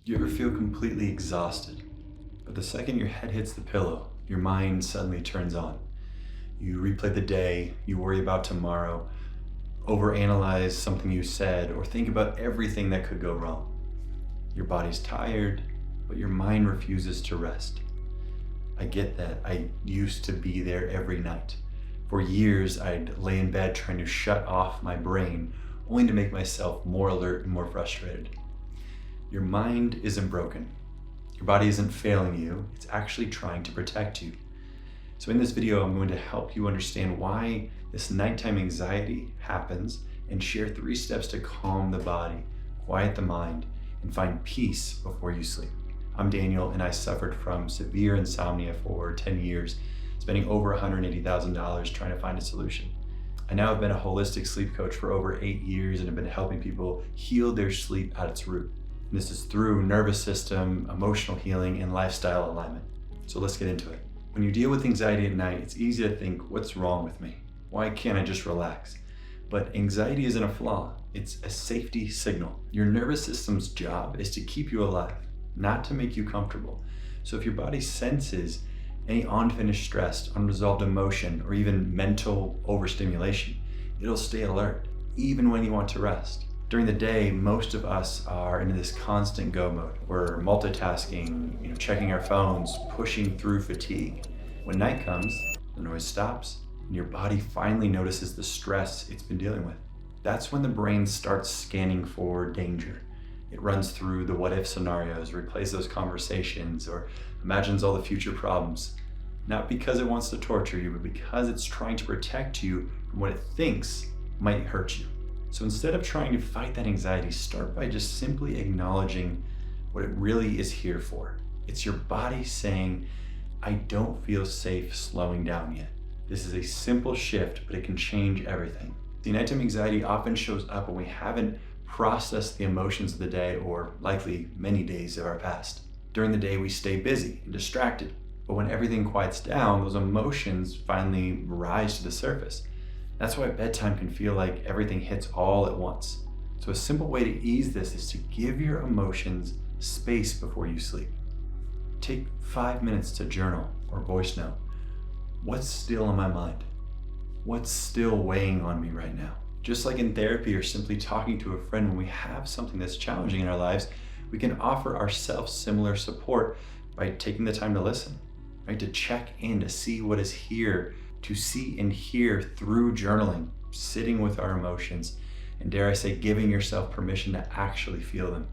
You ever feel completely exhausted, but the second your head hits the pillow, your mind suddenly turns on? You replay the day, you worry about tomorrow, overanalyze something you said, or think about everything that could go wrong. Your body's tired, but your mind refuses to rest. I get that. I used to be there every night. For years, I'd lay in bed trying to shut off my brain, only to make myself more alert and more frustrated. Your mind isn't broken. Your body isn't failing you. It's actually trying to protect you. So in this video, I'm going to help you understand why this nighttime anxiety happens and share 3 steps to calm the body, quiet the mind, and find peace before you sleep. I'm Daniel, and I suffered from severe insomnia for 10 years, spending over $180,000 trying to find a solution. I now have been a holistic sleep coach for over 8 years and have been helping people heal their sleep at its root. And this is through nervous system, emotional healing, and lifestyle alignment. So let's get into it. When you deal with anxiety at night, it's easy to think, what's wrong with me? Why can't I just relax? But anxiety isn't a flaw, it's a safety signal. Your nervous system's job is to keep you alive, not to make you comfortable. So if your body senses any unfinished stress, unresolved emotion, or even mental overstimulation, it'll stay alert, even when you want to rest. During the day, most of us are in this constant go mode. We're multitasking, checking our phones, pushing through fatigue. When night comes, the noise stops, and your body finally notices the stress it's been dealing with. That's when the brain starts scanning for danger. It runs through the what if scenarios, replays those conversations, or imagines all the future problems. Not because it wants to torture you, but because it's trying to protect you from what it thinks might hurt you. So instead of trying to fight that anxiety, start by just simply acknowledging what it really is here for. It's your body saying, I don't feel safe slowing down yet. This is a simple shift, but it can change everything. The nighttime anxiety often shows up when we haven't processed the emotions of the day, or likely many days of our past. During the day, we stay busy and distracted, but when everything quiets down, those emotions finally rise to the surface. That's why bedtime can feel like everything hits all at once. So a simple way to ease this is to give your emotions space before you sleep. Take 5 minutes to journal or voice note. What's still on my mind? What's still weighing on me right now? Just like in therapy or simply talking to a friend, when we have something that's challenging in our lives, we can offer ourselves similar support by taking the time to listen, right? To check in, to see what is here, to see and hear through journaling, sitting with our emotions, and dare I say, giving yourself permission to actually feel them.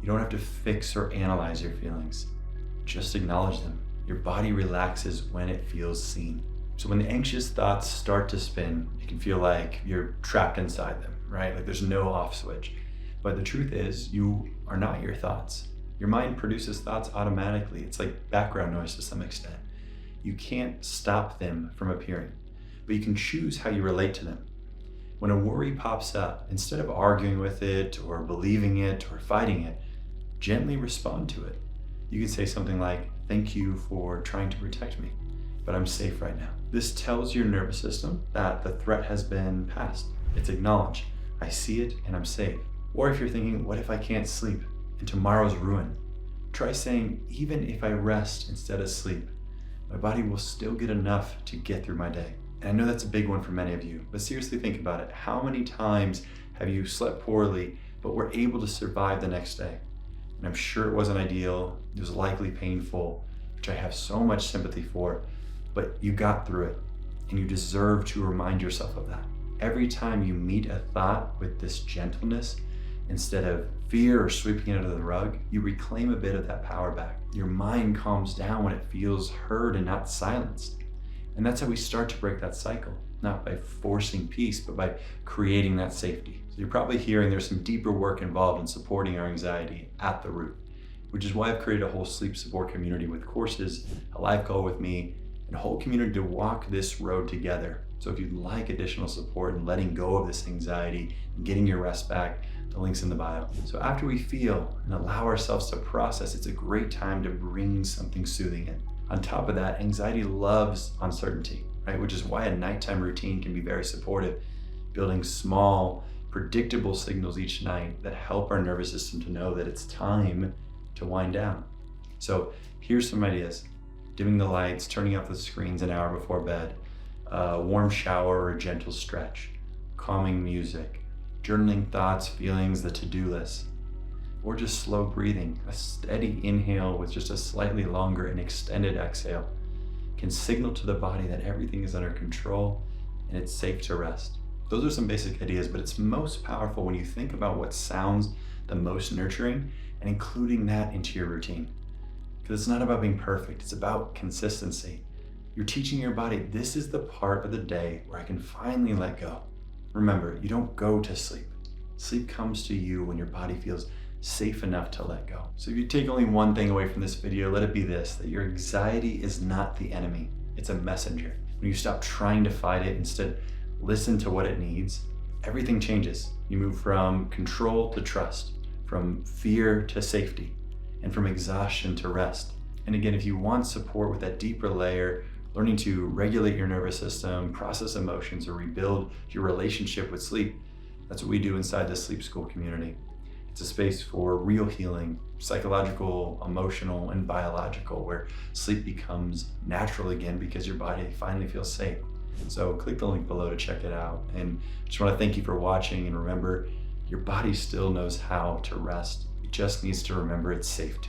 You don't have to fix or analyze your feelings, just acknowledge them. Your body relaxes when it feels seen. So when the anxious thoughts start to spin, it can feel like you're trapped inside them, right? Like there's no off switch. But the truth is, you are not your thoughts. Your mind produces thoughts automatically. It's like background noise to some extent. You can't stop them from appearing, but you can choose how you relate to them. When a worry pops up, instead of arguing with it or believing it or fighting it, gently respond to it. You can say something like, thank you for trying to protect me, but I'm safe right now. This tells your nervous system that the threat has been passed. It's acknowledged. I see it and I'm safe. Or if you're thinking, what if I can't sleep and tomorrow's ruined? Try saying, even if I rest instead of sleep, my body will still get enough to get through my day. And I know that's a big one for many of you, but seriously think about it. How many times have you slept poorly, but were able to survive the next day? And I'm sure it wasn't ideal. It was likely painful, which I have so much sympathy for, but you got through it, and you deserve to remind yourself of that. Every time you meet a thought with this gentleness, instead of fear or sweeping it under the rug, you reclaim a bit of that power back. Your mind calms down when it feels heard and not silenced. And that's how we start to break that cycle, not by forcing peace, but by creating that safety. So you're probably hearing there's some deeper work involved in supporting our anxiety at the root, which is why I've created a whole sleep support community with courses, a live call with me, and a whole community to walk this road together. So if you'd like additional support in letting go of this anxiety and getting your rest back, the link's in the bio. So after we feel and allow ourselves to process, it's a great time to bring something soothing in. On top of that, anxiety loves uncertainty, right? Which is why a nighttime routine can be very supportive. Building small, predictable signals each night that help our nervous system to know that it's time to wind down. So here's some ideas. Dimming the lights, turning off the screens an hour before bed, a warm shower or a gentle stretch, calming music, journaling thoughts, feelings, the to-do list, or just slow breathing. A steady inhale with just a slightly longer and extended exhale can signal to the body that everything is under control and it's safe to rest. Those are some basic ideas, but it's most powerful when you think about what sounds the most nurturing and including that into your routine. Because it's not about being perfect, it's about consistency. You're teaching your body, this is the part of the day where I can finally let go. Remember, you don't go to sleep. Sleep comes to you when your body feels safe enough to let go. So if you take only one thing away from this video, let it be this, that your anxiety is not the enemy, it's a messenger. When you stop trying to fight it, instead listen to what it needs, everything changes. You move from control to trust, from fear to safety, and from exhaustion to rest. And again, if you want support with that deeper layer, learning to regulate your nervous system, process emotions, or rebuild your relationship with sleep, that's what we do inside the Sleep School community. It's a space for real healing, psychological, emotional, and biological, where sleep becomes natural again because your body finally feels safe. So click the link below to check it out. And just want to thank you for watching, and remember, your body still knows how to rest. It just needs to remember it's safe to.